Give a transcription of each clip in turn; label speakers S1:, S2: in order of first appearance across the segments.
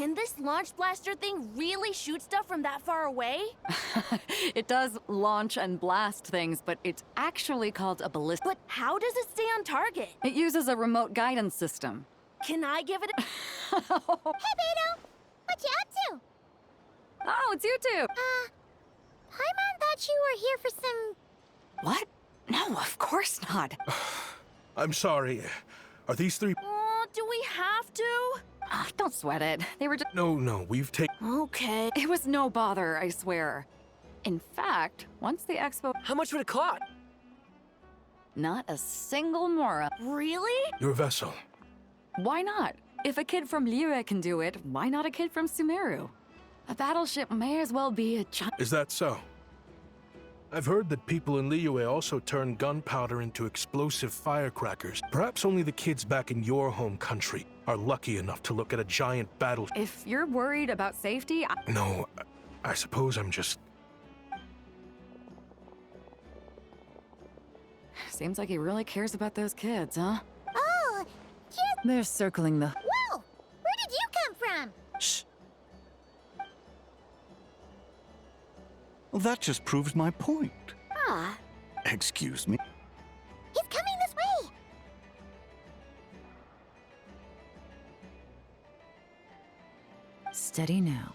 S1: Can this launch blaster thing really shoot stuff from that far away?
S2: It does launch and blast things, but it's actually called a ballista.
S1: But how does it stay on target?
S2: It uses a remote guidance system.
S1: Can I give it a...
S3: Hey, Beto! What you up to?
S2: Oh, it's you two!
S3: Paimon thought you were here for some...
S2: What? No, of course not.
S4: I'm sorry. Are these three...
S1: Oh, do we have to?
S2: Don't sweat it. They were just...
S4: No, we've taken...
S1: Okay.
S2: It was no bother, I swear. In fact, once the expo...
S5: How much would it cost?
S2: Not a single mora.
S1: Really?
S4: Your vessel.
S2: Why not? If a kid from Liyue can do it, why not a kid from Sumeru? A battleship may as well be a giant...
S4: Is that so? I've heard that people in Liyue also turn gunpowder into explosive firecrackers. Perhaps only the kids back in your home country are lucky enough to look at a giant battle...
S2: If you're worried about safety,
S4: No, I suppose I'm just...
S2: Seems like he really cares about those kids, huh?
S3: Oh, just...
S2: They're circling the...
S3: Whoa! Where did you come from?
S6: Shh. Well, that just proves my point.
S3: Ah,
S6: Excuse me.
S3: he's coming this way!
S2: Steady now.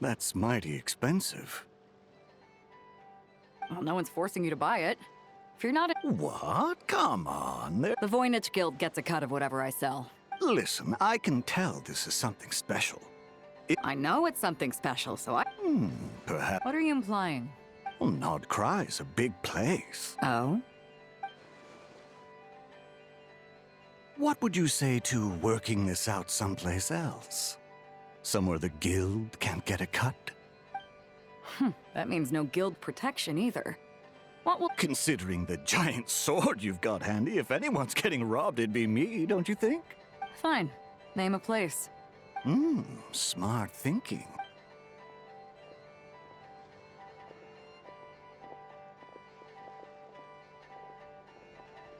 S6: That's mighty expensive.
S2: Well, no one's forcing you to buy it. If you're not...
S6: What? Come on.
S2: The Voynich Guild gets a cut of whatever I sell.
S6: Listen, I can tell this is something special.
S2: I know it's something special, so I...
S6: Perhaps...
S2: What are you implying?
S6: Well, Nod Cry is a big place.
S2: Oh?
S6: What would you say to working this out someplace else? Somewhere the guild can't get a cut?
S2: That means no guild protection either. What will...
S6: Considering the giant sword you've got handy, if anyone's getting robbed, it'd be me, don't you think?
S2: Fine. Name a place.
S6: Smart thinking.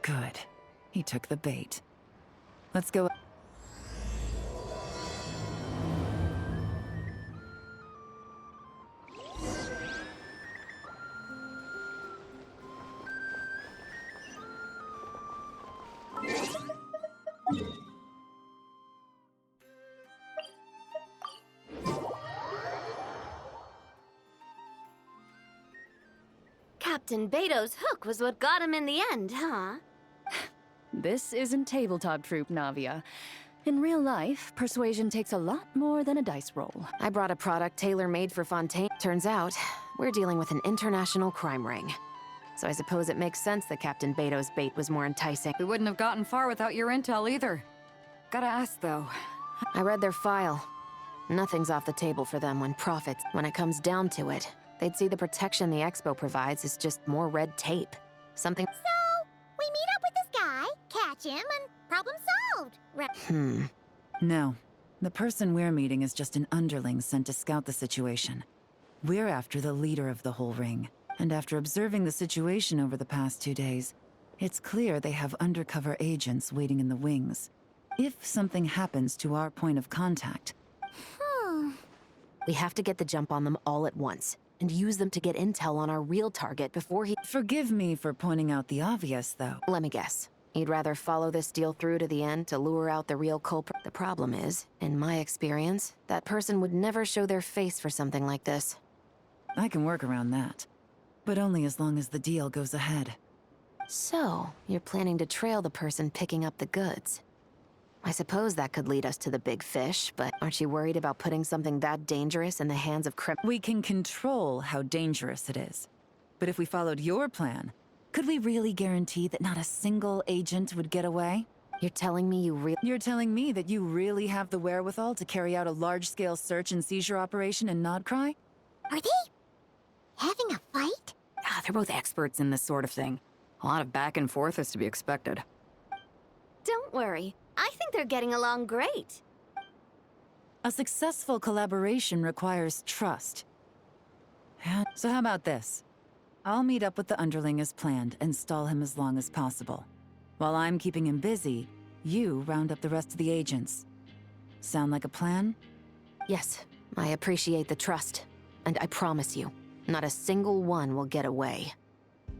S2: Good. He took the bait. Let's go...
S1: Captain Beto's hook was what got him in the end, huh?
S7: This isn't tabletop troop, Navia. In real life, persuasion takes a lot more than a dice roll.
S8: I brought a product tailor-made for Fontaine. Turns out, we're dealing with an international crime ring. So I suppose it makes sense that Captain Beto's bait was more enticing.
S2: We wouldn't have gotten far without your intel either. Gotta ask, though.
S8: I read their file. Nothing's off the table for them when profits. When it comes down to it, they'd see the protection the Expo provides is just more red tape. Something...
S3: So, we meet up with this guy, catch him, and problem solved. Right?
S9: No. The person we're meeting is just an underling sent to scout the situation. We're after the leader of the whole ring. And after observing the situation over the past 2 days, it's clear they have undercover agents waiting in the wings. If something happens to our point of contact...
S8: We have to get the jump on them all at once, and use them to get intel on our real target before he...
S9: Forgive me for pointing out the obvious, though.
S8: Let me guess. You'd rather follow this deal through to the end to lure out the real culprit? The problem is, in my experience, that person would never show their face for something like this.
S9: I can work around that. But only as long as the deal goes ahead.
S8: So, you're planning to trail the person picking up the goods. I suppose that could lead us to the big fish, but aren't you worried about putting something that dangerous in the hands of
S9: We can control how dangerous it is. But if we followed your plan, could we really guarantee that not a single agent would get away?
S8: You're telling me
S9: You're telling me that you really have the wherewithal to carry out a large-scale search and seizure operation in Nodcry?
S3: Are they having a fight?
S2: They're both experts in this sort of thing. A lot of back and forth is to be expected.
S1: Don't worry. I think they're getting along great.
S9: A successful collaboration requires trust. So how about this? I'll meet up with the underling as planned and stall him as long as possible. While I'm keeping him busy, you round up the rest of the agents. Sound like a plan?
S8: Yes, I appreciate the trust. And I promise you, not a single one will get away.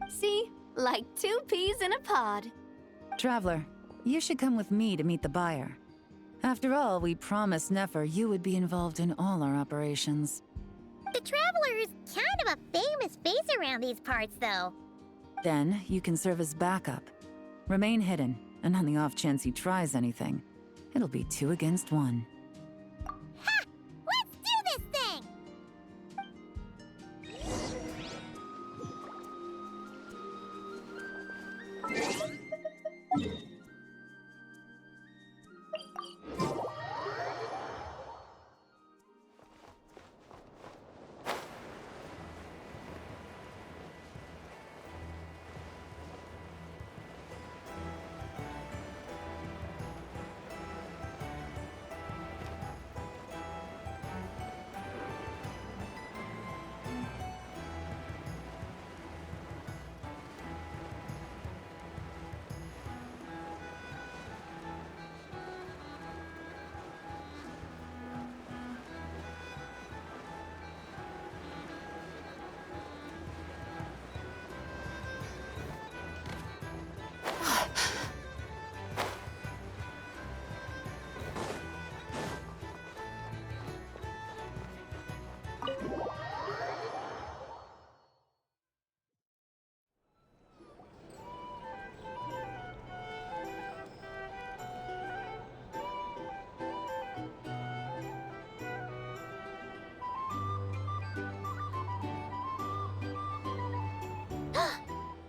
S1: See? Like 2 peas in a pod.
S9: Traveler, you should come with me to meet the buyer. After all, we promised Nefer you would be involved in all our operations.
S3: The Traveler is kind of a famous face around these parts, though.
S9: Then, you can serve as backup. Remain hidden, and on the off chance he tries anything, it'll be 2 against 1.
S3: Ha! Let's do this thing!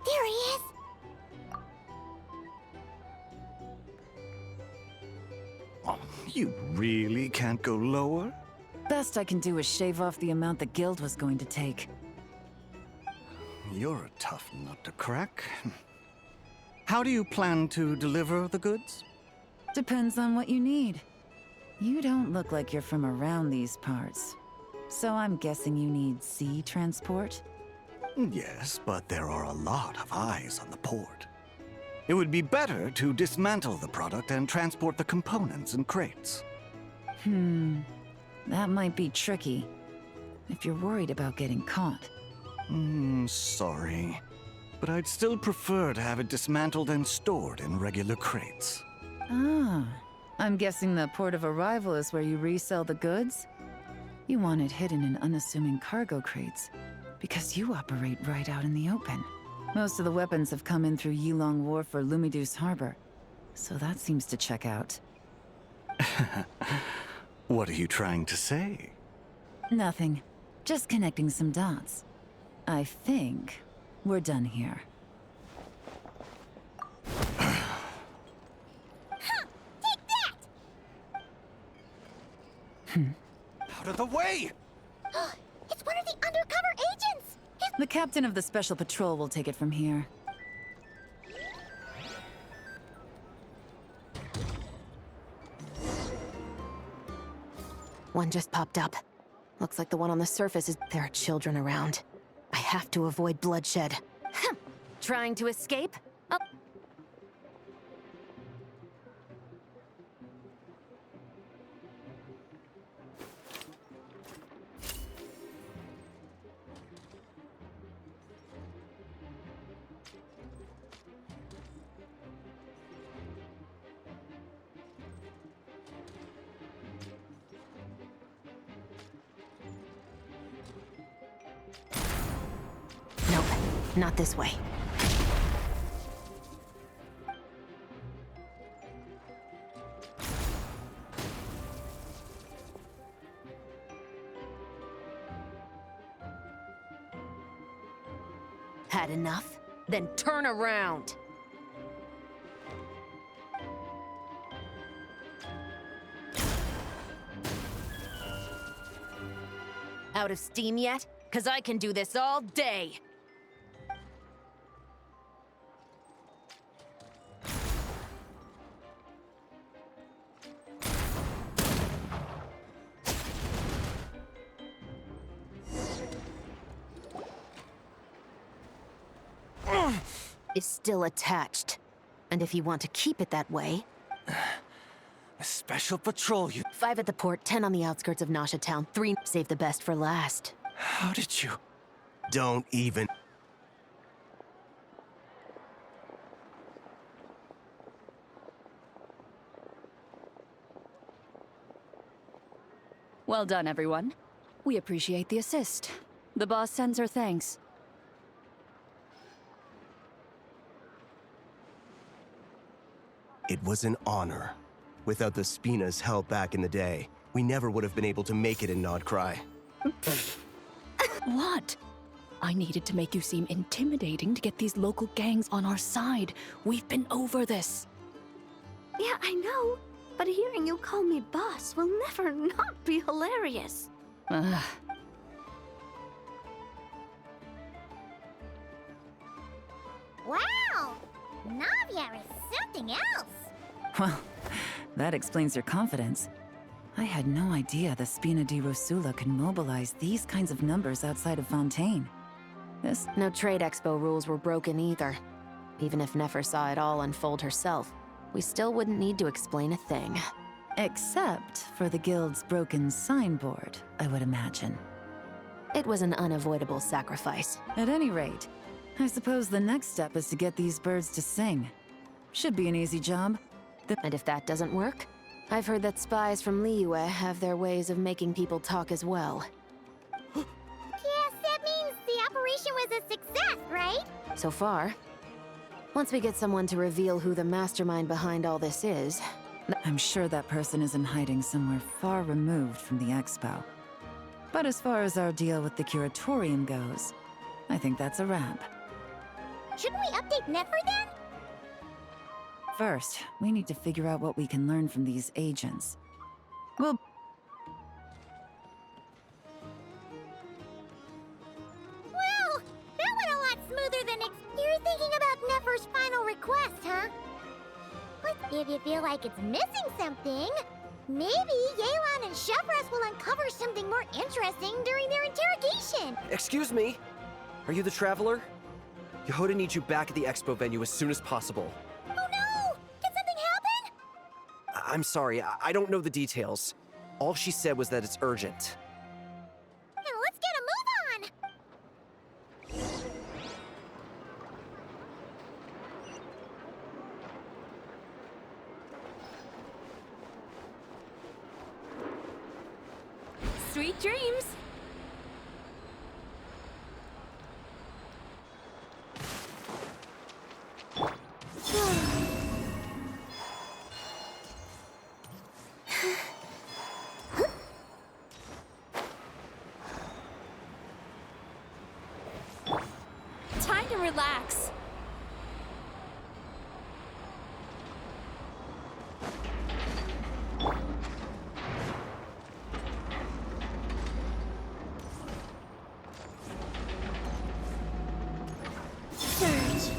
S3: There he is!
S6: Oh, you really can't go lower?
S9: Best I can do is shave off the amount the guild was going to take.
S6: You're a tough nut to crack. How do you plan to deliver the goods?
S9: Depends on what you need. You don't look like you're from around these parts. So I'm guessing you need sea transport?
S6: Yes, but there are a lot of eyes on the port. It would be better to dismantle the product and transport the components in crates.
S9: That might be tricky. If you're worried about getting caught.
S6: Sorry. But I'd still prefer to have it dismantled and stored in regular crates.
S9: Ah, I'm guessing the port of arrival is where you resell the goods? You want it hidden in unassuming cargo crates, because you operate right out in the open. Most of the weapons have come in through Yilong Wharf or Lumidus Harbor, so that seems to check out.
S6: What are you trying to say?
S9: Nothing. Just connecting some dots. I think we're done here.
S3: Take that!
S6: Out of the way!
S3: It's one of the undercover agents!
S9: The captain of the Special Patrol will take it from here.
S8: One just popped up. Looks like the one on the surface is... There are children around. I have to avoid bloodshed. Trying to escape? Oh. Nope, not this way. Had enough? Then turn around! Out of steam yet? 'Cause I can do this all day! is still attached. And if you want to keep it that way,
S5: A special patrol you...
S8: 5 at the port, 10 on the outskirts of Nasha Town, 3 save the best for last.
S5: How did you...
S10: Don't even...
S7: Well done, everyone. We appreciate the assist. The boss sends her thanks.
S10: It was an honor. Without the Spinas held back in the day, we never would have been able to make it in Nodcry.
S7: What? I needed to make you seem intimidating to get these local gangs on our side. We've been over this.
S1: Yeah, I know. But hearing you call me boss will never not be hilarious.
S7: Ugh.
S3: Wow! Navia is something else!
S9: Well, that explains your confidence. I had no idea the Spina di Rosula could mobilize these kinds of numbers outside of Fontaine.
S8: No trade expo rules were broken either. Even if Nefer saw it all unfold herself, we still wouldn't need to explain a thing.
S9: Except for the guild's broken signboard, I would imagine.
S8: It was an unavoidable sacrifice.
S9: At any rate, I suppose the next step is to get these birds to sing. Should be an easy job.
S8: And if that doesn't work, I've heard that spies from Liyue have their ways of making people talk as well.
S3: Yes, that means the operation was a success, right?
S8: So far. Once we get someone to reveal who the mastermind behind all this is...
S9: I'm sure that person is in hiding somewhere far removed from the expo. But as far as our deal with the curatorium goes, I think that's a wrap.
S3: Shouldn't we update Nefer then?
S9: First, we need to figure out what we can learn from these agents. Well,
S3: Well, that went a lot smoother than You're thinking about Nefer's final request, huh? But if you feel like it's missing something, maybe Yelan and Shevras will uncover something more interesting during their interrogation.
S5: Excuse me? Are you the Traveler? Yehoda needs you back at the expo venue as soon as possible.
S3: Oh no! Did something happen?
S5: I'm sorry, I don't know the details. All she said was that it's urgent.
S3: Now let's get a move on!
S1: Sweet dreams. Time to relax. Surge.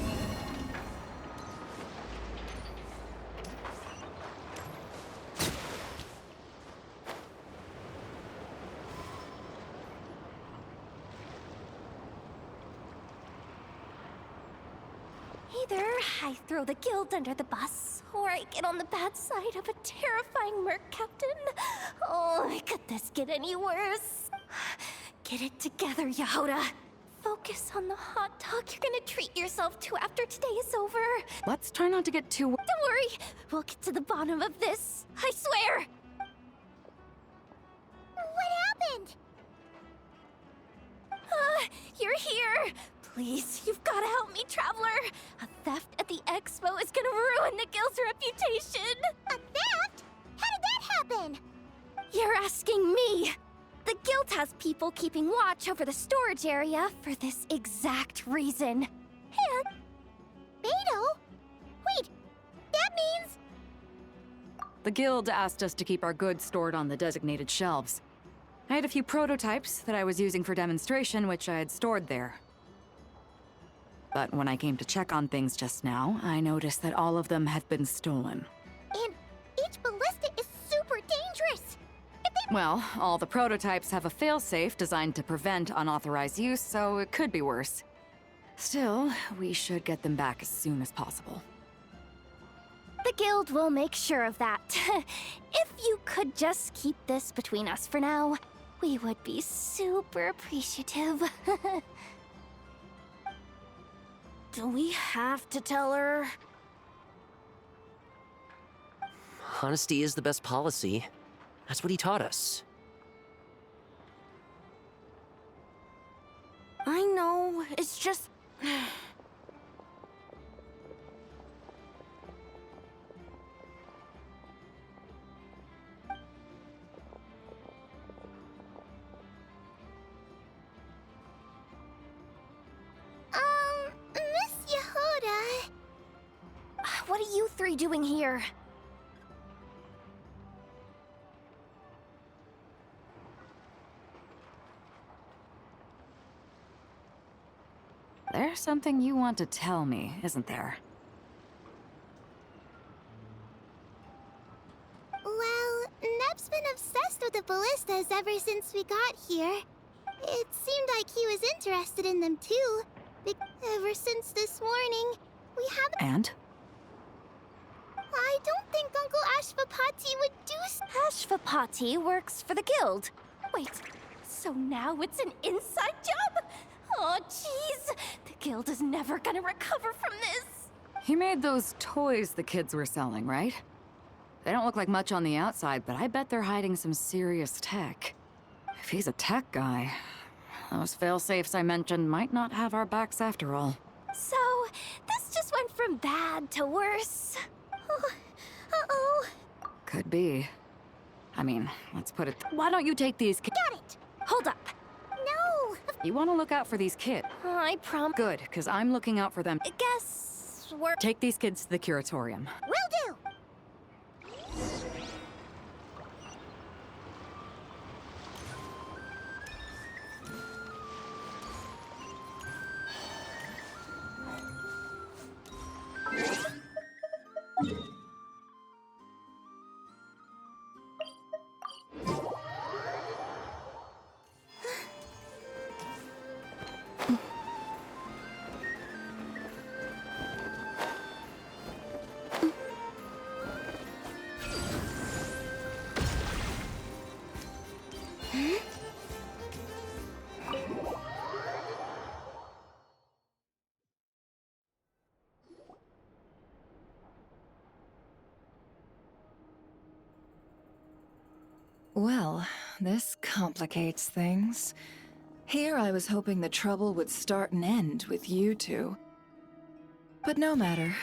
S1: Either I throw the guild under the bus, or I get on the bad side of a terrifying merc captain. Oh, could this get any worse? Get it together, Yehoda. Focus on the hot dog you're gonna treat yourself to after today is over.
S2: Let's try not to get too...
S1: Don't worry, we'll get to the bottom of this. I swear!
S3: What happened?
S1: You're here! Please, you've gotta help me, Traveler! A theft at the expo is gonna ruin the guild's reputation!
S3: A theft? How did that happen?
S1: You're asking me! The guild has people keeping watch over the storage area for this exact reason. And...
S3: Beto? Wait, that means...
S2: The guild asked us to keep our goods stored on the designated shelves. I had a few prototypes that I was using for demonstration, which I had stored there. But when I came to check on things just now, I noticed that all of them had been stolen.
S3: And each ballista is super dangerous!
S2: Well, all the prototypes have a failsafe designed to prevent unauthorized use, so it could be worse. Still, we should get them back as soon as possible.
S1: The guild will make sure of that. If you could just keep this between us for now, we would be super appreciative. Do we have to tell her?
S5: Honesty is the best policy. That's what he taught us.
S1: I know, it's just...
S3: Miss Yehoda...
S1: What are you three doing here?
S2: There's something you want to tell me, isn't there?
S3: Well, Neb's been obsessed with the ballistas ever since we got here. It seemed like he was interested in them too. Ever since this morning, we haven't...
S2: And?
S3: I don't think Uncle Ashvapati would do
S1: Ashvapati works for the guild. Wait, so now it's an inside job? Oh, jeez. The guild is never gonna recover from this.
S2: He made those toys the kids were selling, right? They don't look like much on the outside, but I bet they're hiding some serious tech. If he's a tech guy, those fail-safes I mentioned might not have our backs after all.
S1: So, this just went from bad to worse. Uh-oh.
S2: Could be. I mean, let's put it... Why don't you take these kids?
S3: Got it!
S1: Hold up.
S3: No!
S2: You want to look out for these kids.
S1: I promise.
S2: Good, because I'm looking out for them.
S1: Guess we're...
S2: Take these kids to the curatorium.
S3: Will do!
S9: Well, this complicates things. Here I was hoping the trouble would start and end with you two. But no matter.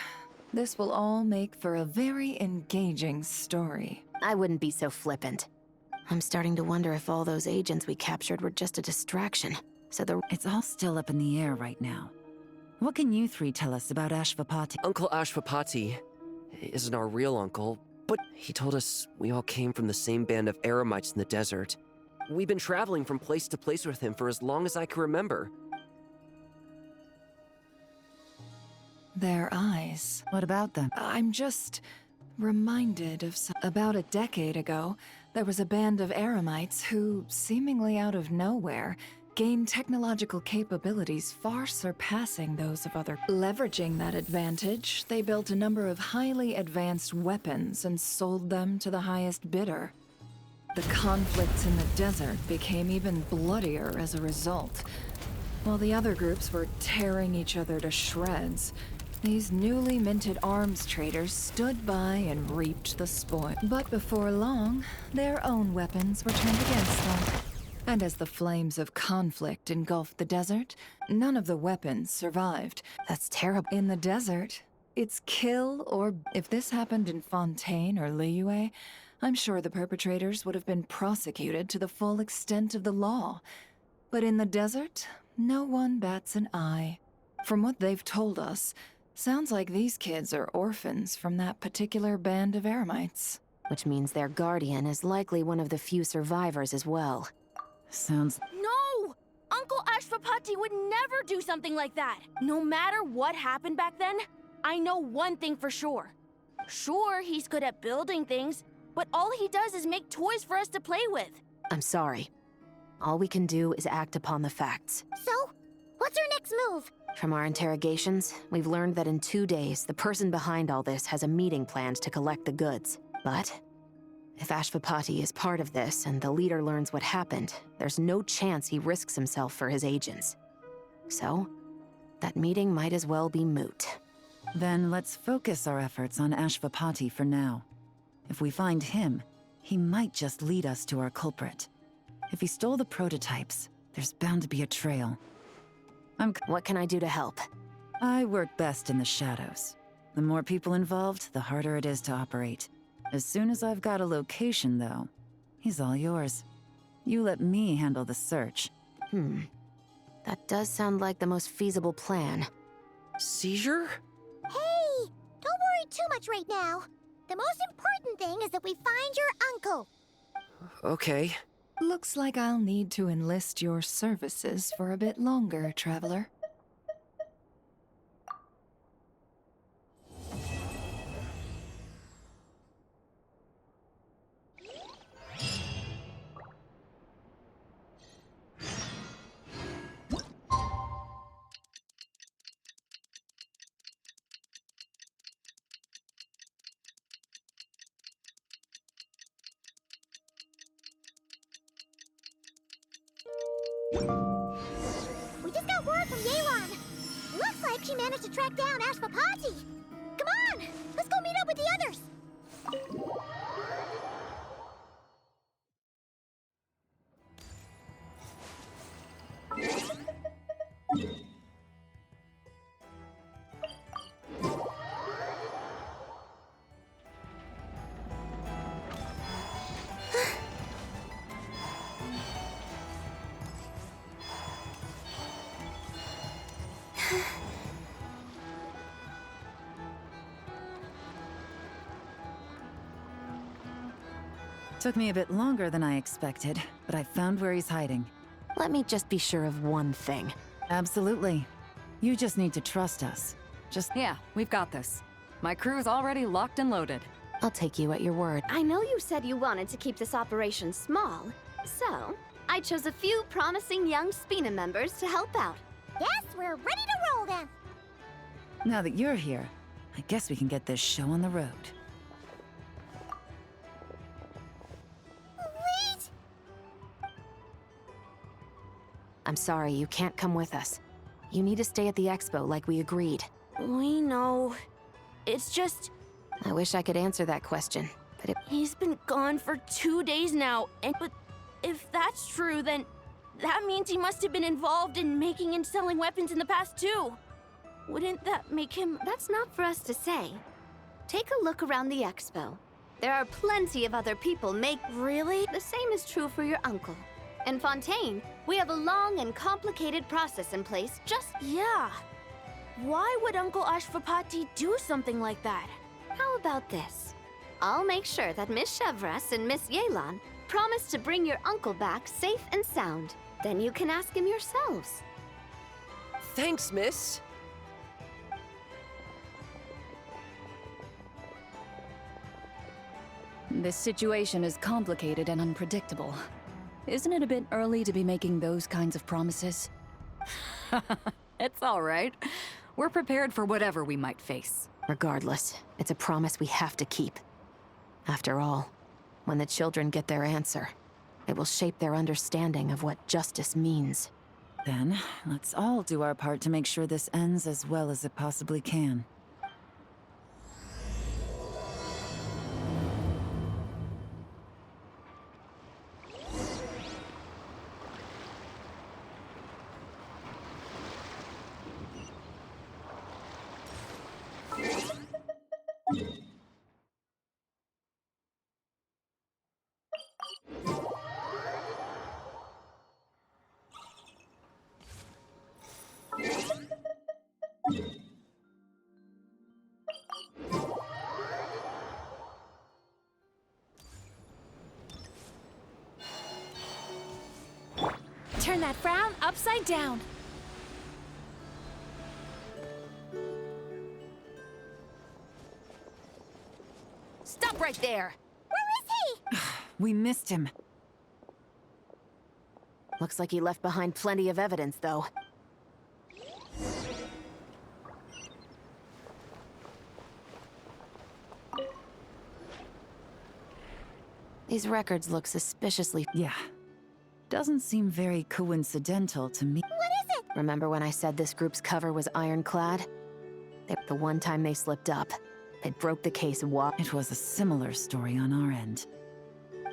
S9: This will all make for a very engaging story.
S8: I wouldn't be so flippant. I'm starting to wonder if all those agents we captured were just a distraction. So
S9: It's all still up in the air right now. What can you three tell us about Ashvapati?
S5: Uncle Ashvapati isn't our real uncle, but he told us we all came from the same band of eremites in the desert. We've been traveling from place to place with him for as long as I can remember.
S9: Their eyes. What about them? I'm just reminded of about a decade ago, there was a band of eremites who, seemingly out of nowhere, gained technological capabilities far surpassing those of other. Leveraging that advantage, they built a number of highly advanced weapons and sold them to the highest bidder. The conflicts in the desert became even bloodier as a result. While the other groups were tearing each other to shreds, these newly minted arms traders stood by and reaped the spoil. But before long, their own weapons were turned against them. And as the flames of conflict engulfed the desert, none of the weapons survived.
S8: That's terrible.
S9: In the desert, it's kill or... If this happened in Fontaine or Liyue, I'm sure the perpetrators would have been prosecuted to the full extent of the law. But in the desert, no one bats an eye. From what they've told us, sounds like these kids are orphans from that particular band of eremites.
S8: Which means their guardian is likely one of the few survivors as well.
S9: Sounds...
S11: No! Uncle Ashvapati would never do something like that! No matter what happened back then, I know one thing for sure. Sure, he's good at building things, but all he does is make toys for us to play with.
S8: I'm sorry. All we can do is act upon the facts.
S3: So, what's our next move?
S8: From our interrogations, we've learned that in 2 days, the person behind all this has a meeting planned to collect the goods. But if Ashvapati is part of this and the leader learns what happened, there's no chance he risks himself for his agents. So, that meeting might as well be moot.
S9: Then let's focus our efforts on Ashvapati for now. If we find him, he might just lead us to our culprit. If he stole the prototypes, there's bound to be a trail.
S8: What can I do to help?
S9: I work best in the shadows. The more people involved, the harder it is to operate. As soon as I've got a location, though, he's all yours. You let me handle the search.
S8: That does sound like the most feasible plan.
S5: Seizure?
S3: Hey, don't worry too much right now. The most important thing is that we find your uncle.
S5: Okay.
S12: Looks like I'll need to enlist your services for a bit longer, Traveler.
S3: We just got word from Yelan. Looks like she managed to track down Ashvapati. Come on, let's go meet up with the others.
S9: Took me a bit longer than I expected, but I found where he's hiding.
S8: Let me just be sure of one thing.
S9: Absolutely. You just need to trust us.
S2: Yeah, we've got this. My crew's already locked and loaded.
S8: I'll take you at your word.
S1: I know you said you wanted to keep this operation small, so I chose a few promising young Spina members to help out.
S3: Yes, we're ready to roll then.
S9: Now that you're here, I guess we can get this show on the road.
S3: Wait!
S8: I'm sorry, you can't come with us. You need to stay at the expo like we agreed.
S11: We know. It's just,
S8: I wish I could answer that question, but
S11: he's been gone for 2 days now, but if that's true, then that means he must have been involved in making and selling weapons in the past too. Wouldn't that make him...
S1: That's not for us to say. Take a look around the expo. There are plenty of other people
S11: Really?
S1: The same is true for your uncle. In Fontaine, we have a long and complicated process in place
S11: Yeah. Why would Uncle Ashvapati do something like that?
S1: How about this? I'll make sure that Miss Chevras and Miss Yelan promise to bring your uncle back safe and sound. Then you can ask him yourselves.
S5: Thanks, miss.
S7: This situation is complicated and unpredictable. Isn't it a bit early to be making those kinds of promises?
S2: It's all right. We're prepared for whatever we might face.
S8: regardless, it's a promise we have to keep. After all, when the children get their answer, it will shape their understanding of what justice means.
S9: Then, let's all do our part to make sure this ends as well as it possibly can.
S11: Turn that frown upside down. Stop right there!
S3: Where is he?
S9: We missed him.
S8: Looks like he left behind plenty of evidence, though. These records look suspiciously...
S9: Yeah. Doesn't seem very coincidental to me.
S3: What is it?
S8: Remember when I said this group's cover was ironclad? The one time they slipped up, it broke the case
S9: It was a similar story on our end.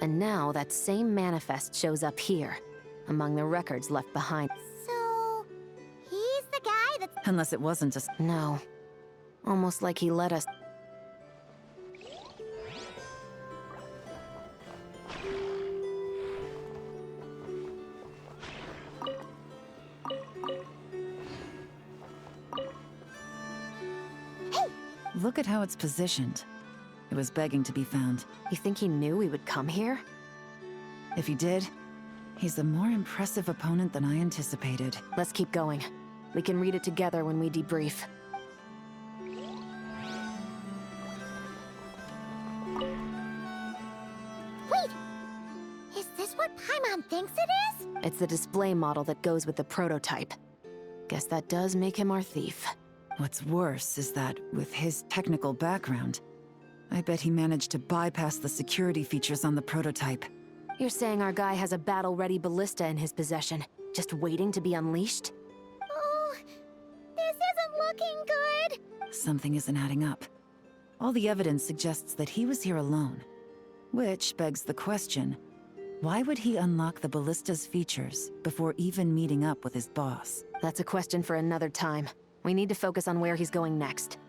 S8: And now that same manifest shows up here, among the records left behind.
S3: So, he's the guy that's...
S9: Unless it wasn't a...
S8: No. Almost like he let us...
S9: Look at how it's positioned. It was begging to be found.
S8: You think he knew we would come here?
S9: If he did, he's a more impressive opponent than I anticipated.
S8: Let's keep going. We can read it together when we debrief.
S3: Wait! Is this what Paimon thinks it is?
S8: It's the display model that goes with the prototype. Guess that does make him our thief.
S9: What's worse is that, with his technical background, I bet he managed to bypass the security features on the prototype.
S8: You're saying our guy has a battle-ready ballista in his possession, just waiting to be unleashed?
S3: Oh, this isn't looking good.
S9: Something isn't adding up. All the evidence suggests that he was here alone. Which begs the question, why would he unlock the ballista's features before even meeting up with his boss?
S8: That's a question for another time. We need to focus on where he's going next.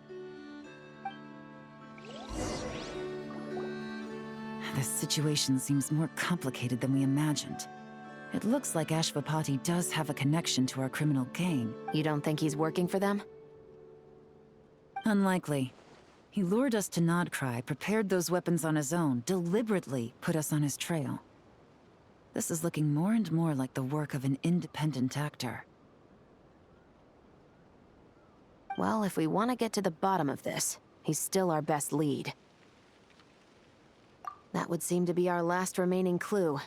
S9: This situation seems more complicated than we imagined. It looks like Ashvapati does have a connection to our criminal gang.
S8: You don't think he's working for them?
S9: Unlikely. He lured us to Nodcry, prepared those weapons on his own, deliberately put us on his trail. This is looking more and more like the work of an independent actor.
S8: Well, if we want to get to the bottom of this, he's still our best lead. That would seem to be our last remaining clue.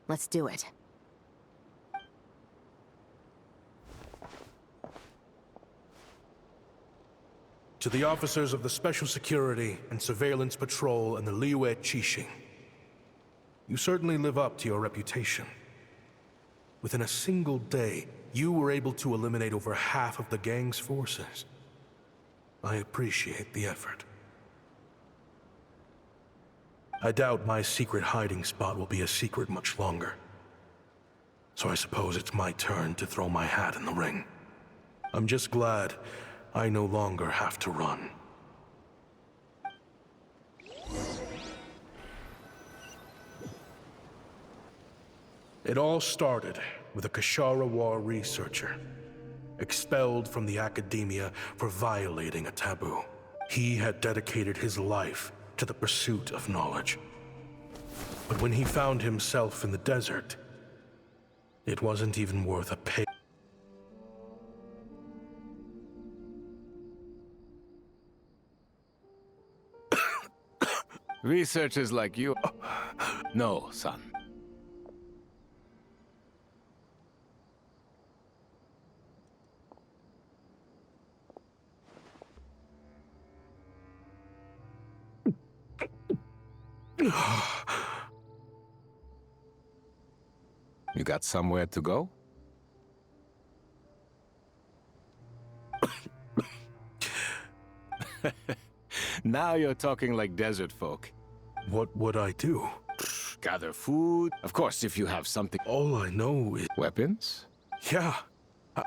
S8: Let's do it.
S4: To the officers of the Special Security and Surveillance Patrol and the Liyue Qixing, you certainly live up to your reputation. Within a single day, you were able to eliminate over half of the gang's forces. I appreciate the effort. I doubt my secret hiding spot will be a secret much longer. So I suppose it's my turn to throw my hat in the ring. I'm just glad I no longer have to run. It all started with a Kashara War researcher, expelled from the academia for violating a taboo. He had dedicated his life to the pursuit of knowledge. But when he found himself in the desert, it wasn't even worth a pay.
S13: Researchers like you... No, son. You got somewhere to go? Now you're talking like desert folk.
S4: What would I do?
S13: Gather food. Of course, if you have something...
S4: All I know is...
S13: Weapons?
S4: Yeah.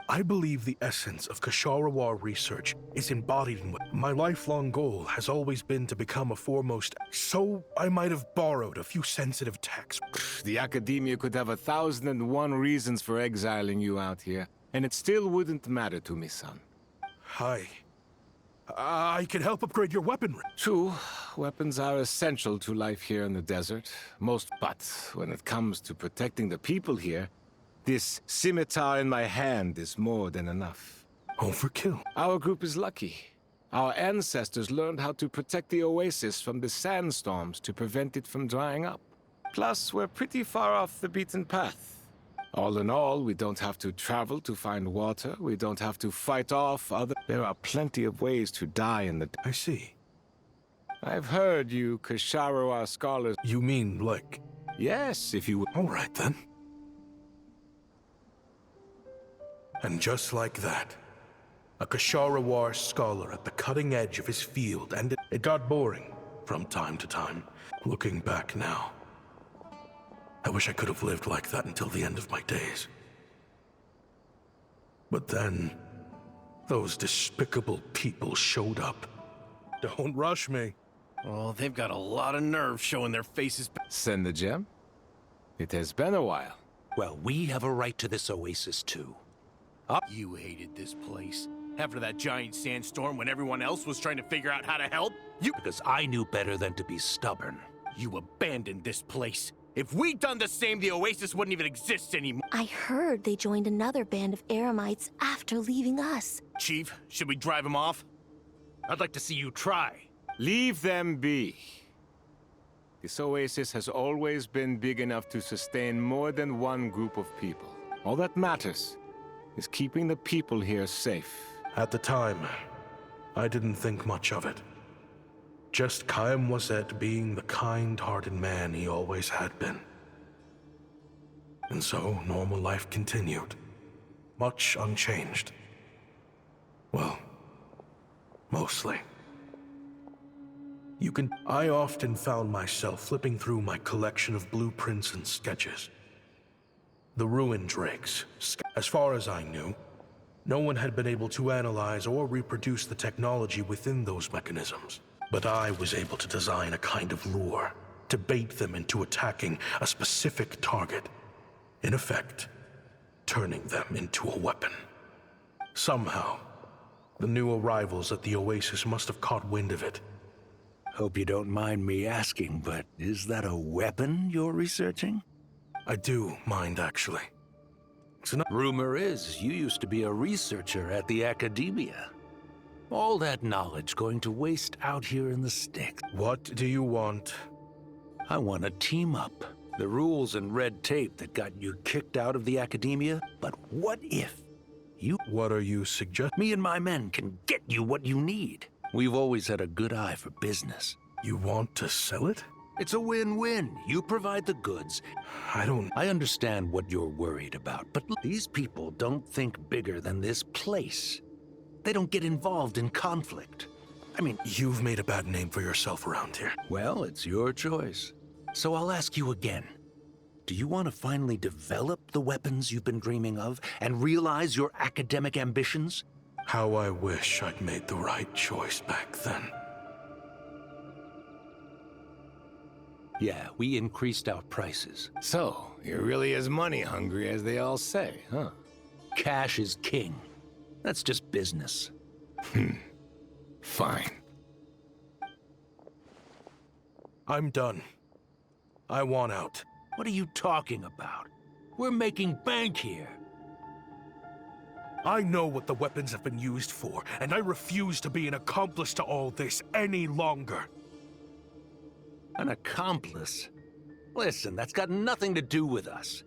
S4: I believe the essence of Kashara War research is embodied in what... My lifelong goal has always been to become a foremost... So I might have borrowed a few sensitive texts.
S13: The Academia could have 1,001 reasons for exiling you out here, and it still wouldn't matter to me, son.
S4: I can help upgrade your weaponry.
S13: True, weapons are essential to life here in the desert. But when it comes to protecting the people here, this scimitar in my hand is more than enough.
S4: Overkill.
S13: Our group is lucky. Our ancestors learned how to protect the oasis from the sandstorms to prevent it from drying up. Plus, we're pretty far off the beaten path. All in all, we don't have to travel to find water. We don't have to fight off other... There are plenty of ways to die in the...
S4: I see.
S13: I've heard you Kasharawa scholars.
S4: You mean, like...
S13: Yes, if you would.
S4: All right, then. And just like that, a Kasharawar scholar at the cutting edge of his field, and it got boring from time to time. Looking back now, I wish I could have lived like that until the end of my days. But then, those despicable people showed up. Don't rush me.
S10: Oh, they've got a lot of nerve showing their faces.
S13: Send the gem? It has been a while.
S14: Well, we have a right to this oasis, too. You hated this place. After that giant sandstorm when everyone else was trying to figure out how to help? Because I knew better than to be stubborn. You abandoned this place. If we'd done the same, the oasis wouldn't even exist anymore.
S1: I heard they joined another band of Eremites after leaving us.
S14: Chief, should we drive them off? I'd like to see you try.
S13: Leave them be. This oasis has always been big enough to sustain more than one group of people. All that matters is keeping the people here safe.
S4: At the time, I didn't think much of it. Just Chaim Wazet being the kind-hearted man he always had been. And so, normal life continued. Much unchanged. Well, mostly. I often found myself flipping through my collection of blueprints and sketches. The ruin drakes, as far as I knew, no one had been able to analyze or reproduce the technology within those mechanisms. But I was able to design a kind of lure to bait them into attacking a specific target. In effect, turning them into a weapon. Somehow, the new arrivals at the Oasis must have caught wind of it.
S14: Hope you don't mind me asking, but is that a weapon you're researching?
S4: I do mind, actually.
S14: Rumor is you used to be a researcher at the Academia. All that knowledge going to waste out here in the sticks.
S4: What do you want?
S14: I want to team up. The rules and red tape that got you kicked out of the Academia, but what if you...
S4: What are you suggesting?
S14: Me and my men can get you what you need. We've always had a good eye for business.
S4: You want to sell it?
S14: It's a win-win. You provide the goods. I understand what you're worried about, but these people don't think bigger than this place. They don't get involved in conflict. I mean...
S4: You've made a bad name for yourself around here.
S14: Well, it's your choice. So I'll ask you again. Do you want to finally develop the weapons you've been dreaming of and realize your academic ambitions?
S4: How I wish I'd made the right choice back then.
S14: Yeah, we increased our prices.
S13: So, you're really as money hungry as they all say, huh?
S14: Cash is king. That's just business.
S13: Fine.
S4: I'm done. I want out.
S14: What are you talking about? We're making bank here.
S4: I know what the weapons have been used for, and I refuse to be an accomplice to all this any longer.
S14: An accomplice? Listen, that's got nothing to do with us.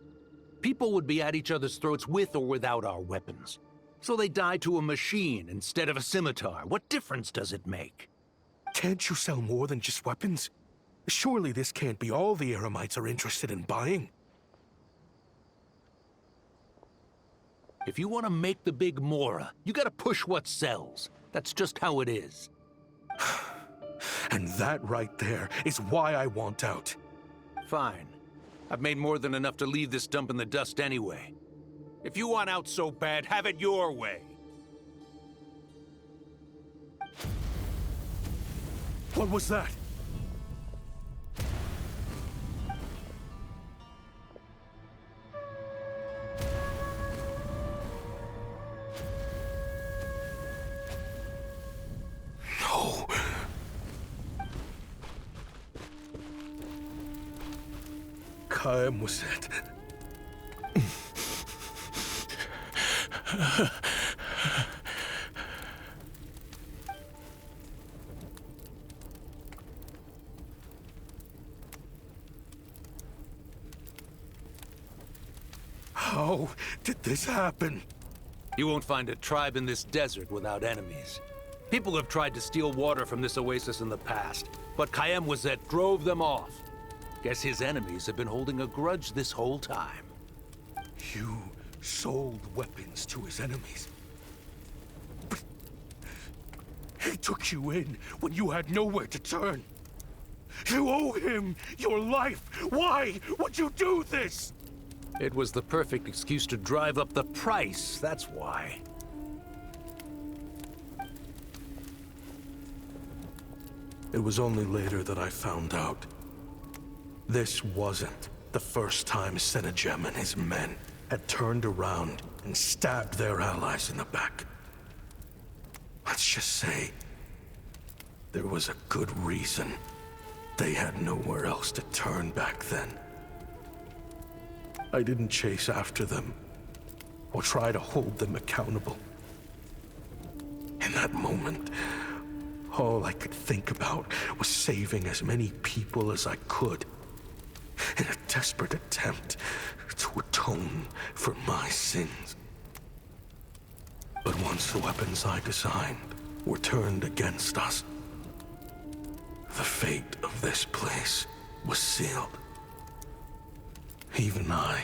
S14: People would be at each other's throats with or without our weapons. So they die to a machine instead of a scimitar. What difference does it make?
S4: Can't you sell more than just weapons? Surely this can't be all the Eremites are interested in buying.
S14: If you want to make the big Mora, you gotta push what sells. That's just how it is.
S4: And that right there is why I want out.
S14: Fine. I've made more than enough to leave this dump in the dust anyway. If you want out so bad, have it your way.
S4: What was that? No. Chaim was it. How did this happen?
S14: You won't find a tribe in this desert without enemies. People have tried to steal water from this oasis in the past. but Kayem drove them off. Guess his enemies have been holding a grudge this whole time.
S4: You sold weapons to his enemies. But he took you in when you had nowhere to turn. You owe him your life. Why would you do this?
S14: It was the perfect excuse to drive up the price, that's why.
S4: It was only later that I found out. This wasn't the first time Senegem and his men had turned around and stabbed their allies in the back. Let's just say, there was a good reason they had nowhere else to turn back then. I didn't chase after them, or try to hold them accountable. In that moment, all I could think about was saving as many people as I could, in a desperate attempt to atone for my sins. But once the weapons I designed were turned against us, the fate of this place was sealed. Even I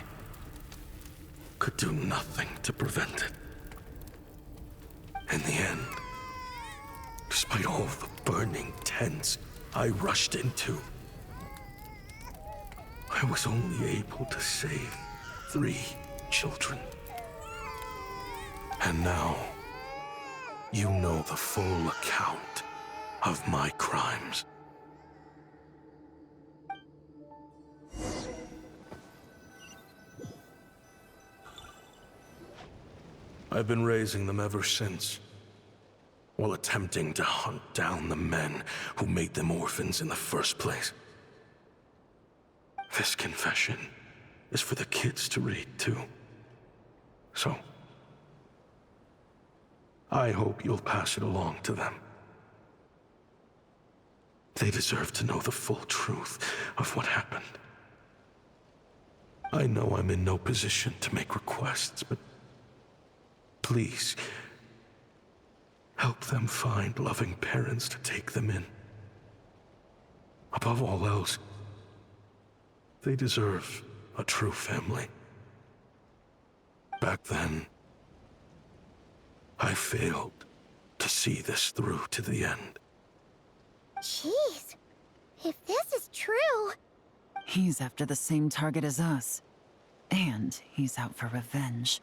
S4: could do nothing to prevent it. In the end, despite all the burning tents I rushed into, I was only able to save 3 children. And now, you know the full account of my crimes. I've been raising them ever since, while attempting to hunt down the men who made them orphans in the first place. This confession is for the kids to read, too. So, I hope you'll pass it along to them. They deserve to know the full truth of what happened. I know I'm in no position to make requests, but please, help them find loving parents to take them in. Above all else, they deserve a true family. Back then, I failed to see this through to the end.
S3: Jeez, if this is true...
S9: He's after the same target as us. And he's out for revenge.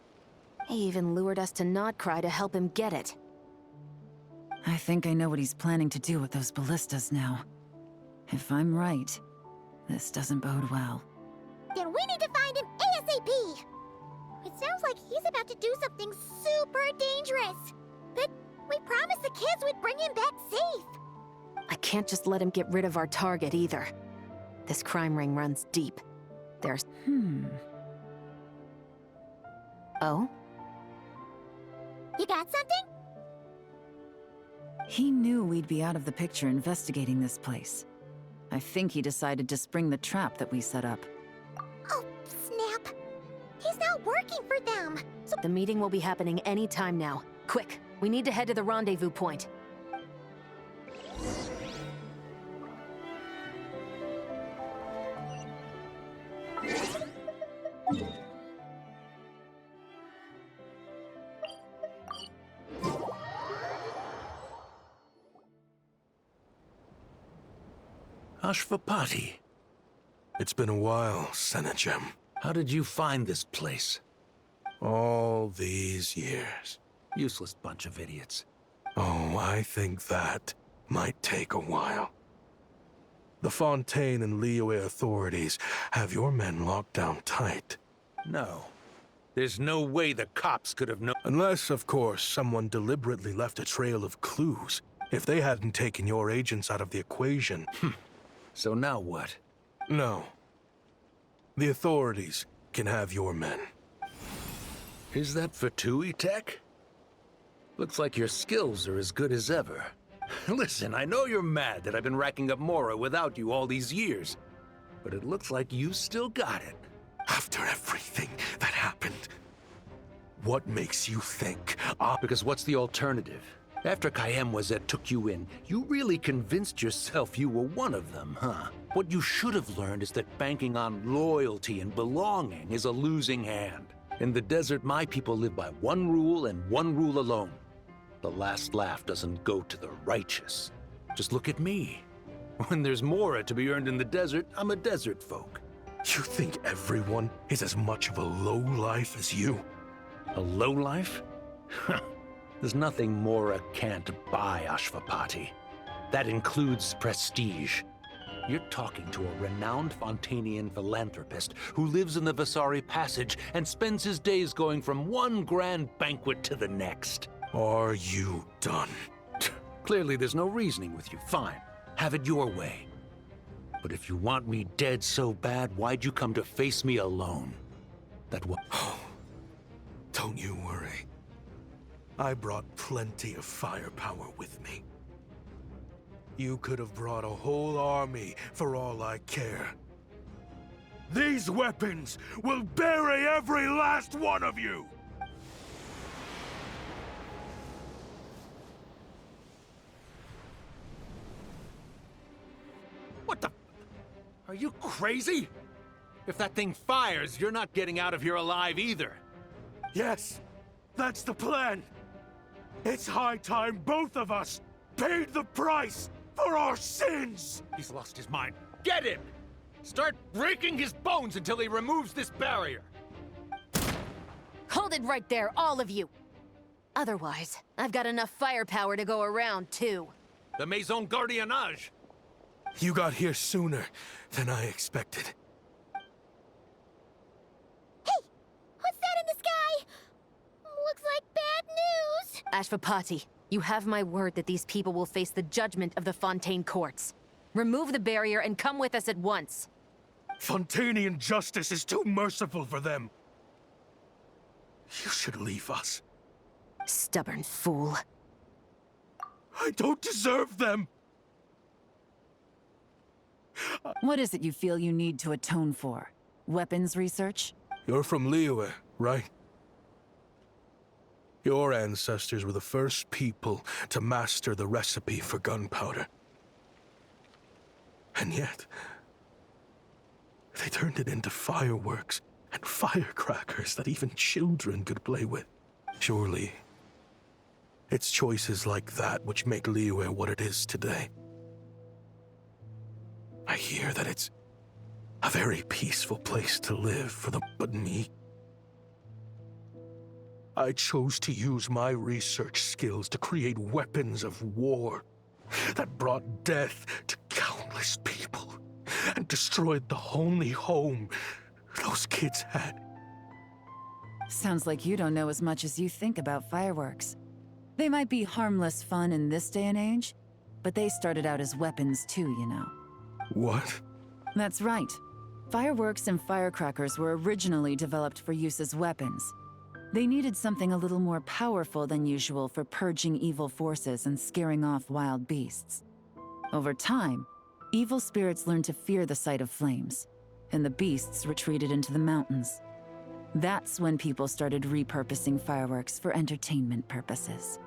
S8: He even lured us to Notcry to help him get it.
S9: I think I know what he's planning to do with those ballistas now. If I'm right, this doesn't bode well.
S3: Then we need to find him ASAP! It sounds like he's about to do something super dangerous. But we promised the kids we'd bring him back safe.
S8: I can't just let him get rid of our target either. This crime ring runs deep. There's... Oh?
S3: You got something?
S9: He knew we'd be out of the picture investigating this place. I think he decided to spring the trap that we set up.
S3: Oh, snap. He's not working for them. So
S8: The meeting will be happening any time now. Quick, we need to head to the rendezvous point.
S14: Ashvapati.
S4: It's been a while, Senegem.
S14: How did you find this place?
S4: All these years.
S14: Useless bunch of idiots.
S4: Oh, I think that might take a while. The Fontaine and Liyue authorities have your men locked down tight.
S14: No. There's no way the cops could have known.
S4: Unless, of course, someone deliberately left a trail of clues. If they hadn't taken your agents out of the equation...
S14: So now what?
S4: No. The authorities can have your men.
S14: Is that Fatui tech? Looks like your skills are as good as ever. Listen, I know you're mad that I've been racking up Mora without you all these years, but it looks like you still got it.
S4: After everything that happened, what makes you think
S14: Because what's the alternative? After Kayemwazet took you in, you really convinced yourself you were one of them, huh? What you should have learned is that banking on loyalty and belonging is a losing hand. In the desert, my people live by one rule and one rule alone. The last laugh doesn't go to the righteous. Just look at me. When there's more to be earned in the desert, I'm a desert folk.
S4: You think everyone is as much of a lowlife as you?
S14: A lowlife? There's nothing Mora can't buy, Ashvapati. That includes prestige. You're talking to a renowned Fontanian philanthropist who lives in the Vasari Passage and spends his days going from one grand banquet to the next.
S4: Are you done?
S14: Clearly there's no reasoning with you. Fine. Have it your way. But if you want me dead so bad, why'd you come to face me alone? That was...
S4: Don't you worry. I brought plenty of firepower with me. You could have brought a whole army for all I care. These weapons will bury every last one of you!
S14: What the... Are you crazy? If that thing fires, you're not getting out of here alive either.
S4: Yes, that's the plan. It's high time both of us paid the price for our sins!
S14: He's lost his mind. Get him! Start breaking his bones until he removes this barrier!
S8: Hold it right there, all of you! Otherwise, I've got enough firepower to go around, too.
S14: The Maison Gardiennage!
S4: You got here sooner than I expected.
S3: Hey! What's that in the sky? Looks like bad news!
S8: Ashvapati, you have my word that these people will face the judgment of the Fontaine courts. Remove the barrier and come with us at once.
S4: Fontanian justice is too merciful for them. You should leave us.
S8: Stubborn fool.
S4: I don't deserve them!
S9: What is it you feel you need to atone for? Weapons research?
S4: You're from Liyue, right? Your ancestors were the first people to master the recipe for gunpowder. And yet, they turned it into fireworks and firecrackers that even children could play with. Surely, it's choices like that which make Liyue what it is today. I hear that it's a very peaceful place to live for them, but me, I chose to use my research skills to create weapons of war that brought death to countless people and destroyed the only home those kids had.
S9: Sounds like you don't know as much as you think about fireworks. They might be harmless fun in this day and age, but they started out as weapons too, you know.
S4: What?
S9: That's right. Fireworks and firecrackers were originally developed for use as weapons. They needed something a little more powerful than usual for purging evil forces and scaring off wild beasts. Over time, evil spirits learned to fear the sight of flames, and the beasts retreated into the mountains. That's when people started repurposing fireworks for entertainment purposes.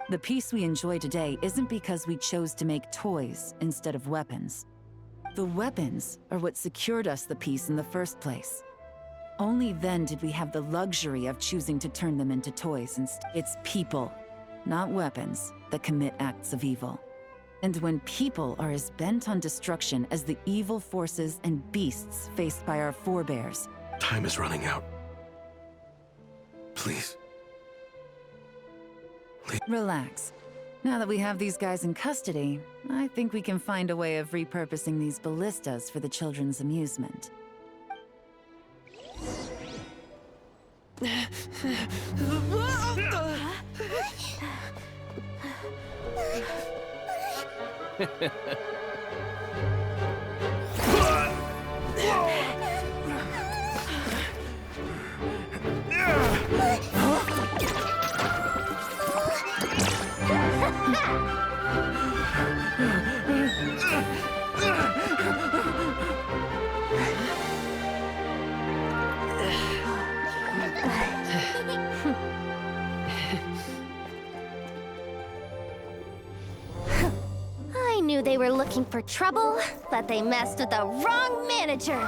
S9: The peace we enjoy today isn't because we chose to make toys instead of weapons. The weapons are what secured us the peace in the first place. Only then did we have the luxury of choosing to turn them into toys instead. It's people, not weapons, that commit acts of evil. And when people are as bent on destruction as the evil forces and beasts faced by our forebears...
S4: Time is running out. Please.
S9: Relax. Now that we have these guys in custody, I think we can find a way of repurposing these ballistas for the children's amusement.
S1: looking for trouble, but they messed with the wrong manager.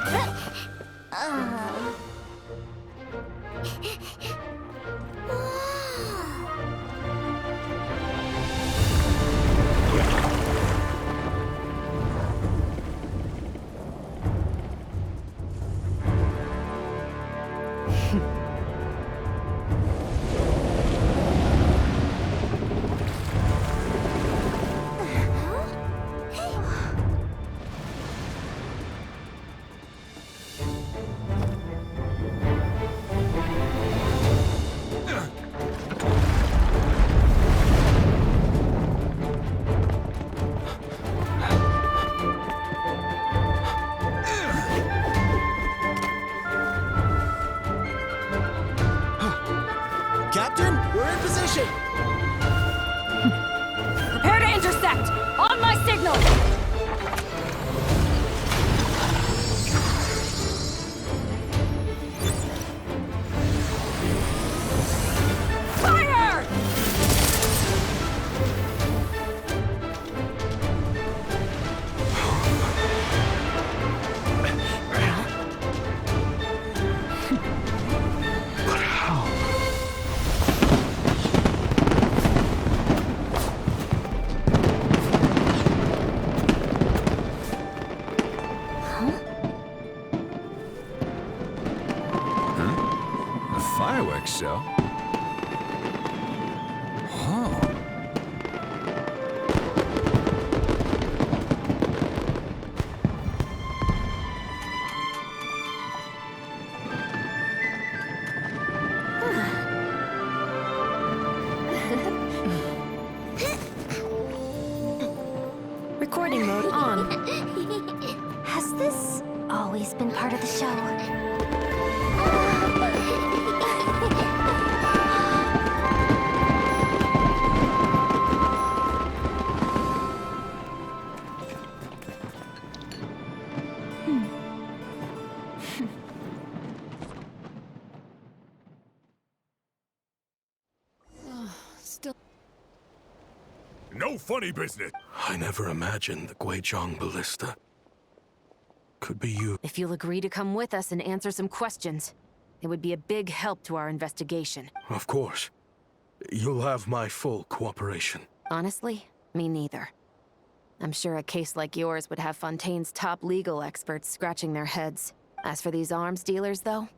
S10: Captain, we're in position!
S2: Prepare to intercept! On my signal! Fire!
S4: But how?
S15: Fireworks show? Oh.
S8: Recording mode on.
S1: Has this always been part of the show?
S15: No funny business!
S4: I never imagined the Guizhong Ballista could be you.
S8: If you'll agree to come with us and answer some questions, it would be a big help to our investigation.
S4: Of course. You'll have my full cooperation.
S8: Honestly, me neither. I'm sure a case like yours would have Fontaine's top legal experts scratching their heads. As for these arms dealers, though,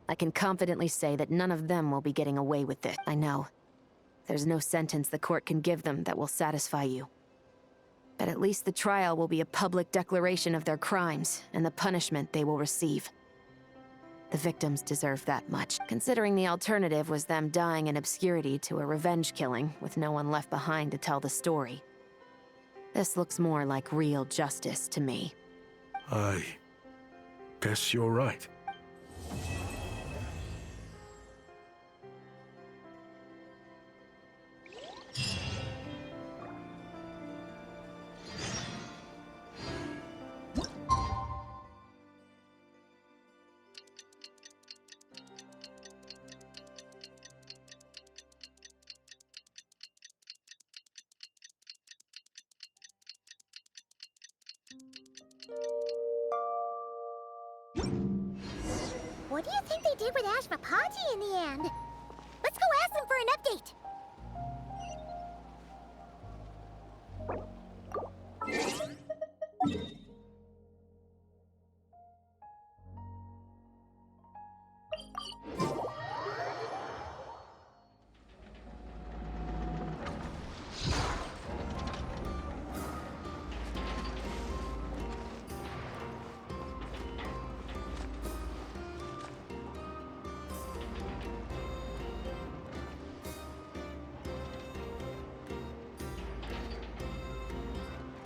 S8: I can confidently say that none of them will be getting away with it. I know. There's no sentence the court can give them that will satisfy you. But at least the trial will be a public declaration of their crimes and the punishment they will receive. The victims deserve that much, considering the alternative was them dying in obscurity to a revenge killing with no one left behind to tell the story. This looks more like real justice to me.
S4: I guess you're right.
S3: What do you think they did with Ashvapati in the end? Let's go ask them for an update.